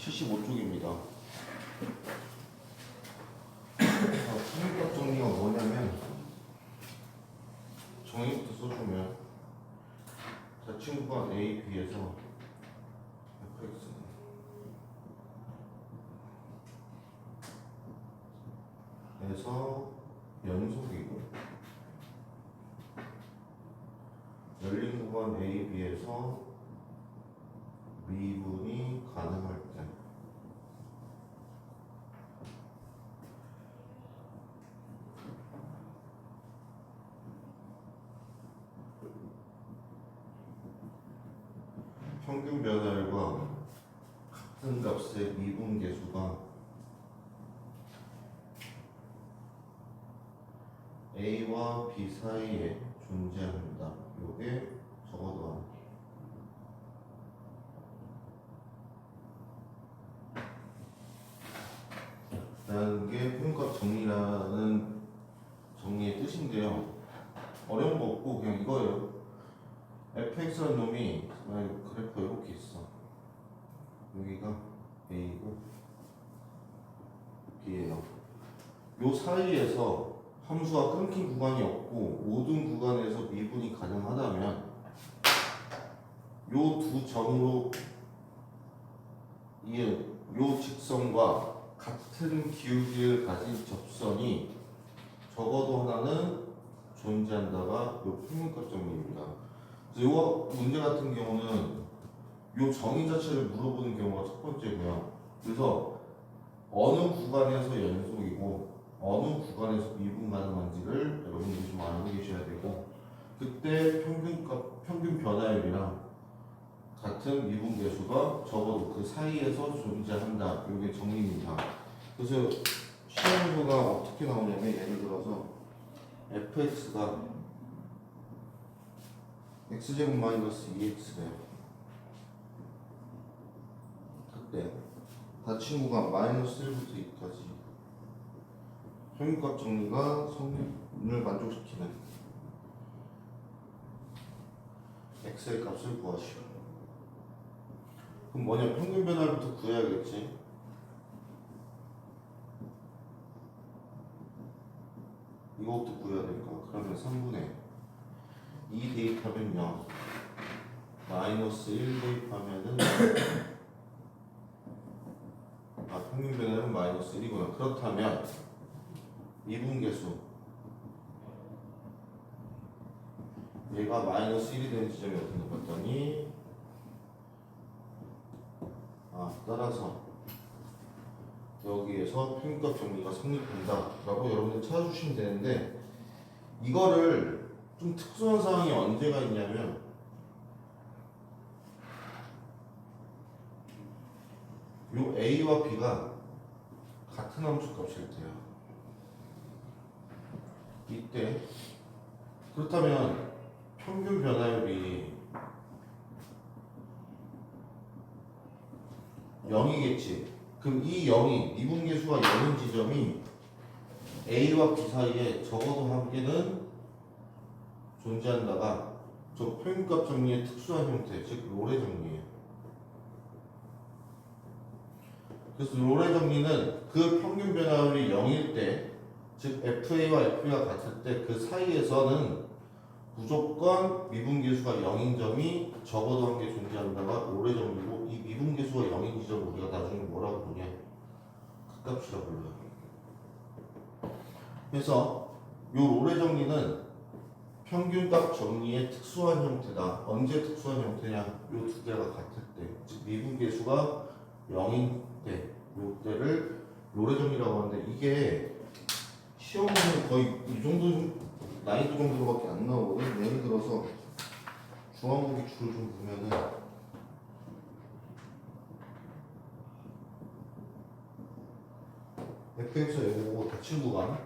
75쪽입니다. 통일값 정리가 뭐냐면 정의부터 써주면 자 친구가 A, B에서 fx는 에서 연속이고 열린 구간 A, B에서 미분이 가능할 때 평균 변화율과 같은 값의 미분 계수가 A와 B 사이에 존재합니다. 요게 적어도 라는 게 평균값 정리라는 정리의 뜻인데요. 어려운 거 없고 그냥 이거예요. fx라는 놈이 그래프가 이렇게 있어. 여기가 A고 B예요. 요 사이에서 함수가 끊긴 구간이 없고 모든 구간에서 미분이 가능하다면 요 두 점으로 이은 요 직선과 같은 기울기를 가진 접선이 적어도 하나는 존재한다가 요 평균값 정리입니다. 그래서 요 문제 같은 경우는 요 정의 자체를 물어보는 경우가 첫 번째고요. 그래서 어느 구간에서 연속이고 어느 구간에서 미분 가능한지를 여러분들이 좀 알고 계셔야 되고 그때 평균 변화율이랑 같은 미분 계수가 적어도 그 사이에서 존재한다. 이게 정리입니다. 그래서 시험표가 어떻게 나오냐면 예를 들어서 fx가 x제곱 마이너스 2x래요. 그때 다친구가 마이너스 1부터 2까지 평균값 정리가 성립을 만족시키는 x의 값을 구하시오. 그럼 뭐냐? 평균 변화율부터 구해야겠지. 이거부터 구해야 될까? 그러면 3분의 2 대입하면 0 마이너스 1 대입하면은 평균 변화율은 마이너스 1이구나. 그렇다면 미분계수 얘가 마이너스 1이 되는 지점이 어딘가 봤더니 따라서 여기에서 평균값 정리가 성립한다 라고 여러분들 찾아주시면 되는데 이거를 좀 특수한 상황이 언제가 있냐면 요 A와 B가 같은 함수 값일 때야. 이때 그렇다면 평균 변화율이 0이겠지. 그럼 이 0이 미분계수가 0인 지점이 A와 B 사이에 적어도 한 개는 존재한다가 저 평균값 정리의 특수한 형태, 즉 로레 정리예요. 그래서 로레 정리는 그 평균 변화율이 0일 때, 즉 FA와 FB가 같을 때 그 사이에서는 무조건 미분계수가 0인 점이 적어도 한 개 존재한다가 로레 정리고 이 미분계수가 0인 지점을 우리가 나중에 뭐라고 부르냐? 극값이라고 불러요. 그래서 요 로레 정리는 평균값 정리의 특수한 형태다. 언제 특수한 형태냐? 요 두 개가 같을 때, 즉 미분계수가 0인 때, 요 때를 로레 정리라고 하는데 이게 시험 보면 거의 이 정도 난이도 정도로밖에 안 나오거든. 예를 들어서 중앙고기 줄을 좀 보면은 fx가 이거고 닫힌 구간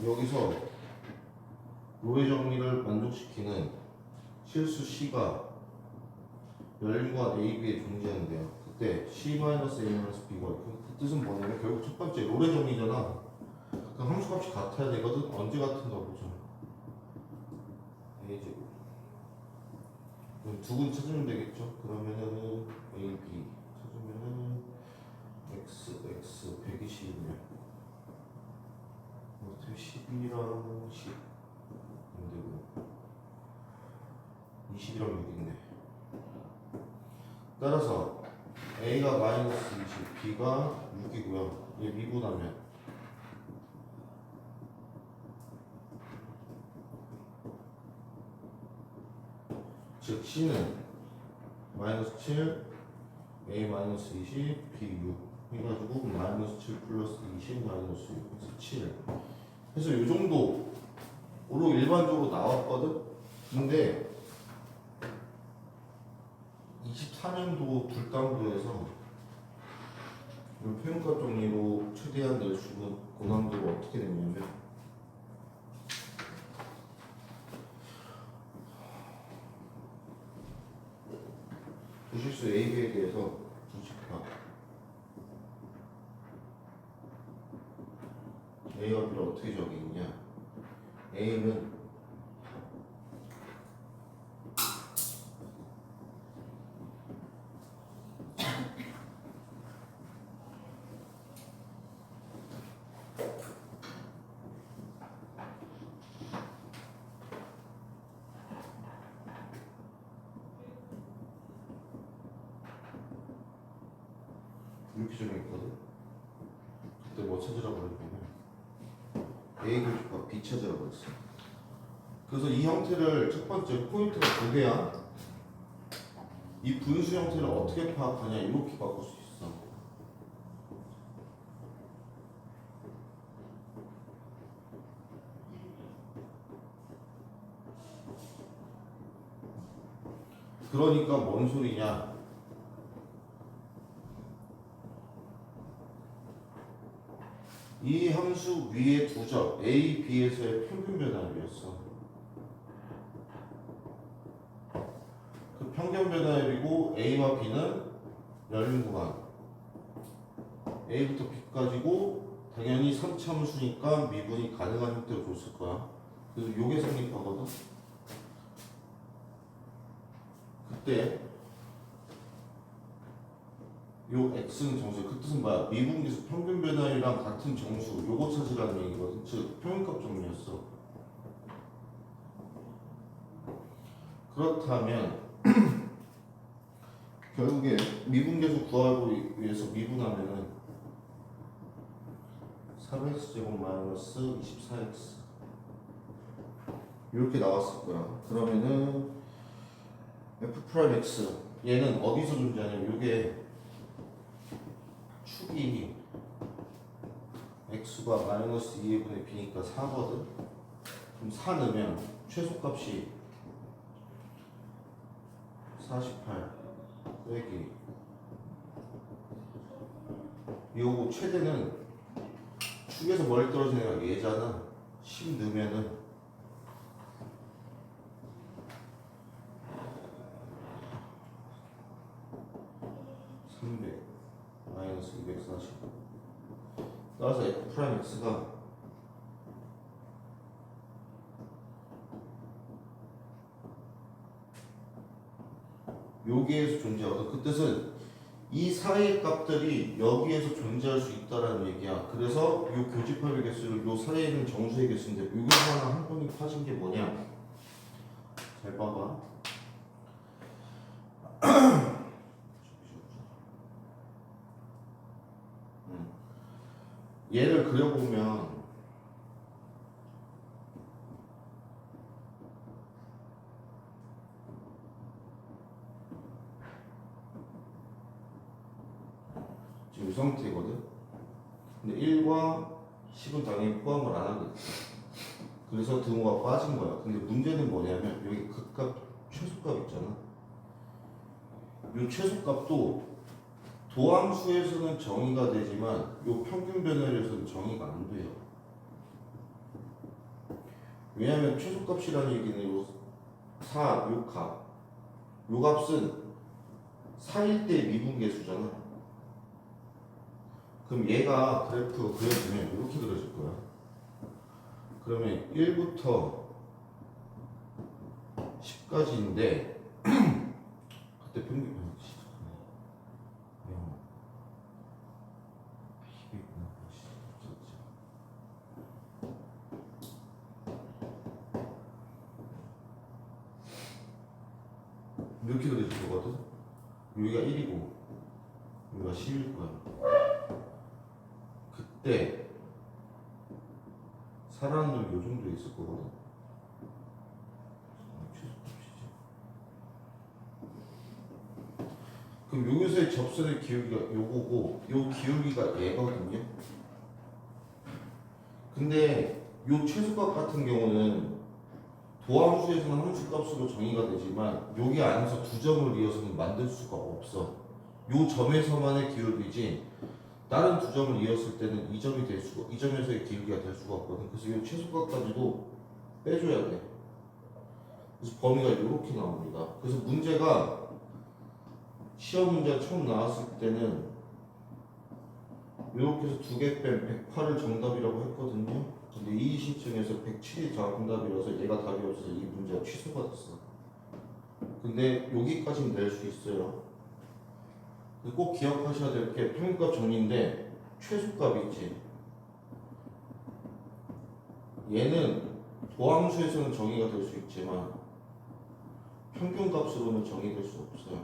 여기서 로레 정리를 만족시키는 실수 C가 열린 구간 A, B에 존재하는데요. 그때 C-A-B가 그 뜻은 뭐냐면 결국 첫 번째 로레 정리잖아. 그 함수값이 같아야 되거든. 언제 같은가 보죠. A제곱. 그럼 두 근 찾으면 되겠죠. 그러면은 A, B 찾으면은 x 120이면 어떻게 12랑 10 안되고 20이랑 6인데 따라서 a가 마이너스 20, b가 6이고요. 얘 미분하면 즉 c는 마이너스 7, a 마이너스 20, b 6 해가지고 마이너스 7 플러스 20 마이너스 6 그래서 7 해서 요 정도로 일반적으로 나왔거든. 근데 24년도 불당도에서 이 표현값 정리로 최대한 낼 수 있는 고난도가 어떻게 됐냐면 부실수 A, B에 대해서 부식화 A와 B를 어떻게 적용했냐. A는 이렇게 정했거든. 그때 뭐 찾으라고 그랬냐면 A 교집합 B 찾으라고 했어. 그래서 이 형태를 첫 번째 포인트가 두 개야. 이 분수 형태를 어떻게 파악하냐 이렇게 바꿀 수 있어. 그러니까 뭔 소리냐. 이 함수 위의 두 점 A, B에서의 평균 변화율이었어. 그 평균 변화율이고 A와 B는 열린 구간 A부터 B까지고 당연히 3차 함수니까 미분이 가능한 형태로 줬을 거야. 그래서 요게 성립하거든. 그때 요 x는 정수, 그 뜻은 뭐야? 미분계수 평균 변화율이랑 같은 정수 요거 찾으라는 얘기거든. 즉 평균값 정리였어. 그렇다면 결국에 미분계수 구하기 위해서 미분하면은 3x제곱 마이너스 24x 이렇게 나왔을 거야. 그러면은 f'(x) 얘는 어디서 존재하냐면 요게 축이 x가 마이너스 2분의 b니까 4거든. 그럼 4 넣으면 최소값이 48 빼기 요거 최대는 축에서 멀리 떨어진 애가 얘잖아. 10 넣으면은 300 마이너스 240 따라서 f'x가 여기에서 존재하거든. 그 뜻은 이 사이의 값들이 여기에서 존재할 수 있다라는 얘기야. 그래서 이 교집합의 개수를 이 사이에 있는 정수의 개수인데 여기서 하나 한 번이 파진 게 뭐냐? 잘 봐봐. 얘를 그려보면 지금 이 상태거든. 근데 1과 10은 당연히 포함을 안 하겠지. 그래서 등호가 빠진 거야. 근데 문제는 뭐냐면 여기 극값 최소값 있잖아. 이 최소값도 도함수에서는 정의가 되지만 이 평균 변화율에서는 정의가 안 돼요. 왜냐하면 최소값이라는 얘기는 요 4, 요 값, 요 값은 4일 때 미분계수잖아. 그럼 얘가 그래프 그려주면 이렇게 그려질 거야. 그러면 1부터 10까지인데 그때 평균 이렇게 그려질 거거든. 여기가 1이고 여기가 10일 거야. 그때 사람들 요 정도 있을 거거든. 최소값이지. 그럼 여기서의 접선의 기울기가 요거고 요 기울기가 얘거든요. 근데 요 최소값 같은 경우는 도함수에서는 함수값으로 정의가 되지만 여기 안에서 두 점을 이어서는 만들 수가 없어. 요 점에서만의 기울기지 다른 두 점을 이었을 때는 이 점이 될 수가, 이 점에서의 기울기가 될 수가 없거든. 그래서 요 최소값까지도 빼줘야 돼. 그래서 범위가 이렇게 나옵니다. 그래서 문제가 시험 문제가 처음 나왔을 때는 이렇게 해서 두 개 뺀 108을 정답이라고 했거든요. 근데 이 시점에서 107이 정답이라서 얘가 답이 없어서 이 문제가 취소가 됐어. 근데 여기까지는 낼 수 있어요. 꼭 기억하셔야 될 게 평균값 정리인데 최소값이 있지. 얘는 도함수에서는 정의가 될 수 있지만 평균값으로는 정의될 수 없어요.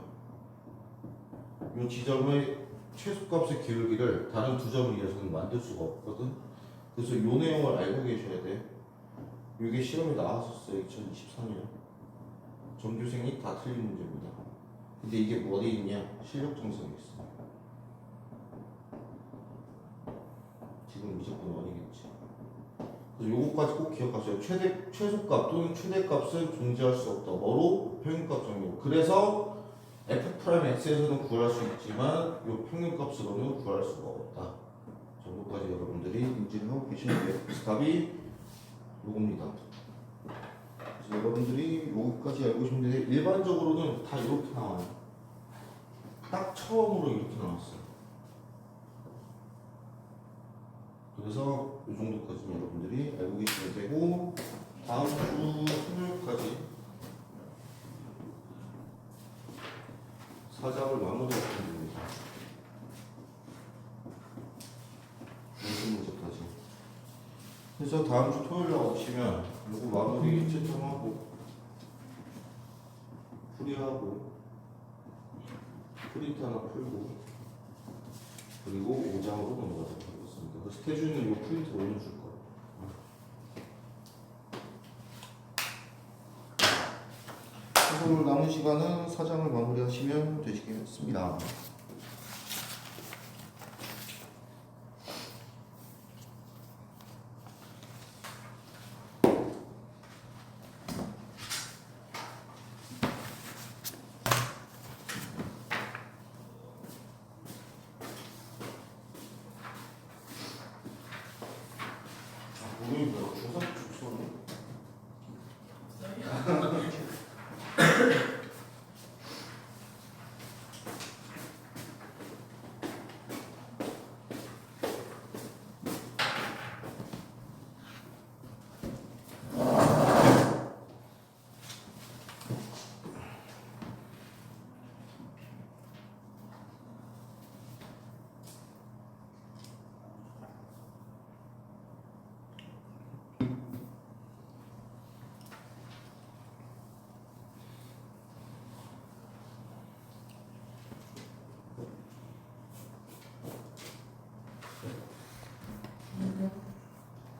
이 지점의 최소값의 기울기를 다른 두 점을 이어서는 만들 수가 없거든. 그래서 이 내용을 알고 계셔야 돼. 이게 시험에 나왔었어요. 2024년. 전교생이 다 틀린 문제입니다. 근데 이게 뭐 어디 있냐? 실력 정성에 있어. 지금 무조건 원이겠지. 그래서 요거까지 꼭 기억하세요. 최소값 또는 최대값은 존재할 수 없다. 뭐로? 평균값 정리로. 그래서 F'X에서는 구할 수 있지만 요 평균값으로는 구할 수가 없다. 정도까지 여러분들이 인지를 하고 계시면 돼요. 그래서 답이 요겁니다. 그래서 여러분들이 여기까지 알고 계시면 되는데 일반적으로는 다 이렇게 나와요. 딱 처음으로 이렇게 나왔어요. 그래서 이 정도까지 여러분들이 알고 계시면 되고 다음 주 토요일까지 사장을 마무리하시면 됩니다. 무슨 문제까지. 그래서 다음 주 토요일에 오시면 이거 마무리 채점하고 풀이하고 프린트 하나 풀고 그리고 5장으로 넘어가도록 하겠습니다. 그래서 태준이는 이 프린트 올려줄 거예요. 그래서 오늘 남은 시간은 4장을 마무리하시면 되시겠습니다. 오늘 뭐야? 조사 축소네.